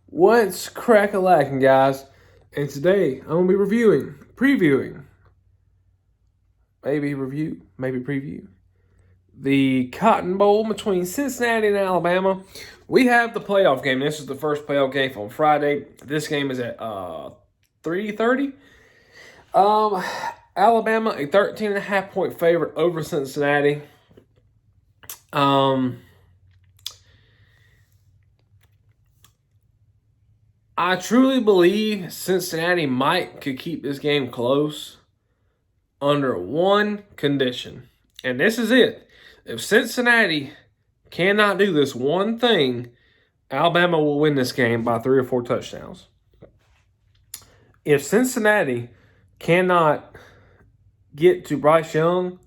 What's crack-a-lacking, guys? And today I'm gonna be previewing, maybe preview the Cotton Bowl between Cincinnati and Alabama. We have the playoff game. This is the first playoff game on Friday. This game is at 3:30. Alabama a 13.5-point favorite over Cincinnati. I truly believe Cincinnati could keep this game close under one condition. And this is it. If Cincinnati cannot do this one thing, Alabama will win this game by 3 or 4 touchdowns. If Cincinnati cannot get to Bryce Young,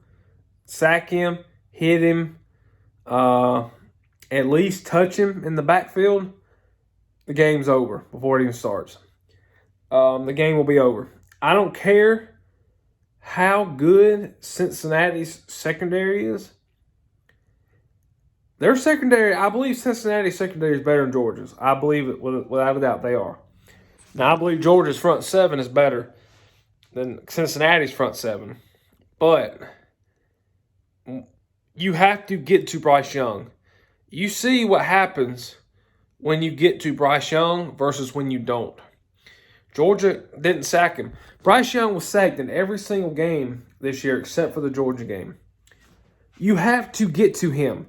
sack him, hit him, at least touch him in the backfield, the game's over before it even starts. The game will be over. I don't care how good Cincinnati's secondary is. Their secondary, I believe Cincinnati's secondary is better than Georgia's. I believe it without a doubt they are. Now, I believe Georgia's front seven is better than Cincinnati's front seven. But you have to get to Bryce Young. You see what happens when you get to Bryce Young versus when you don't. Georgia didn't sack him. Bryce Young was sacked in every single game this year except for the Georgia game. You have to get to him.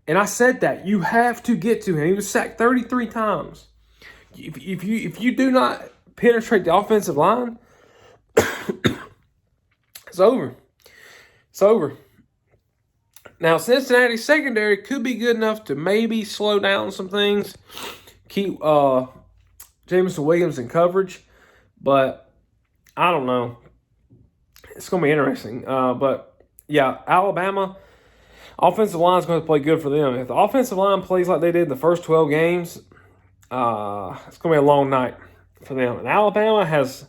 And I said that. You have to get to him. He was sacked 33 times. If you do not penetrate the offensive line, it's over. It's over. Now, Cincinnati's secondary could be good enough to maybe slow down some things, keep Jameson Williams in coverage, but I don't know. It's going to be interesting. But, yeah, Alabama, offensive line is going to play good for them. If the offensive line plays like they did in the first 12 games, it's going to be a long night for them. And Alabama has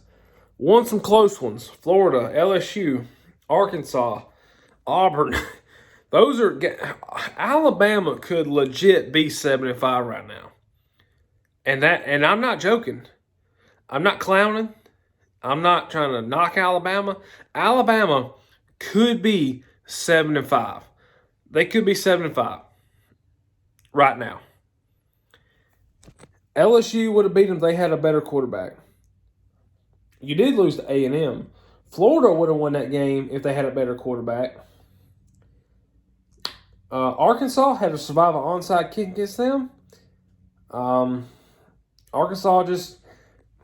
won some close ones. Florida, LSU, Arkansas, Auburn. Alabama could legit be 7-5 right now. And I'm not joking. I'm not clowning. I'm not trying to knock Alabama. Alabama could be 7-5. They could be 7-5 right now. LSU would have beat them if they had a better quarterback. You did lose to A&M. Florida would have won that game if they had a better quarterback. Arkansas had to survive an onside kick against them. Arkansas just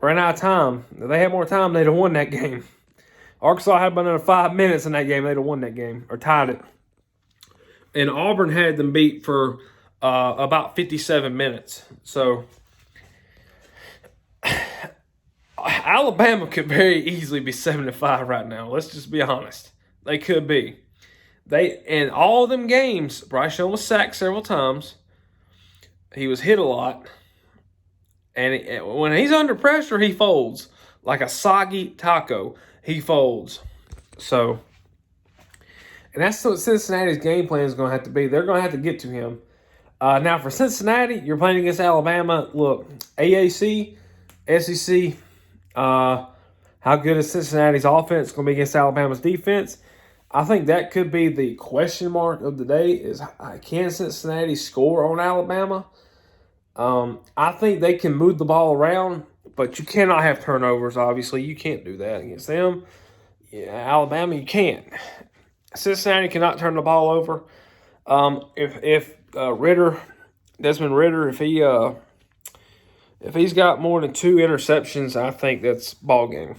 ran out of time. If they had more time, they'd have won that game. Arkansas had about another 5 minutes in that game. They'd have won that game or tied it. And Auburn had them beat for about 57 minutes. So Alabama could very easily be 7-5 right now. Let's just be honest. They could be. In all of them games, Bryce Young was sacked several times. He was hit a lot. And when he's under pressure, he folds. Like a soggy taco, he folds. So, and that's what Cincinnati's game plan is going to have to be. They're going to have to get to him. Now, for Cincinnati, you're playing against Alabama. Look, AAC, SEC, how good is Cincinnati's offense going to be against Alabama's defense? I think that could be the question mark of the day is, can Cincinnati score on Alabama? I think they can move the ball around, but you cannot have turnovers, obviously. You can't do that against them. Yeah, Alabama, you can't. Cincinnati cannot turn the ball over. If Desmond Ritter, if he's got more than 2 interceptions, I think that's ball game.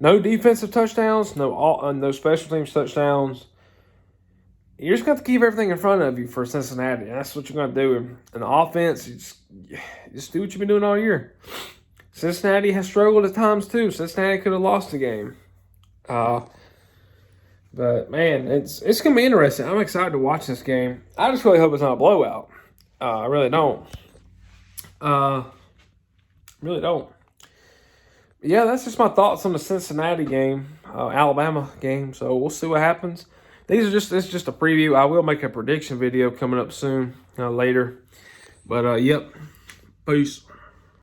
No defensive touchdowns, no special teams touchdowns. You're just going to have to keep everything in front of you for Cincinnati. That's what you're going to do. And the offense, you just do what you've been doing all year. Cincinnati has struggled at times too. Cincinnati could have lost the game. But, man, it's going to be interesting. I'm excited to watch this game. I just really hope it's not a blowout. I really don't. Really don't. Yeah, that's just my thoughts on the Cincinnati game, Alabama game. So we'll see what happens. It's just a preview. I will make a prediction video coming up soon, later. But, yep, Peace.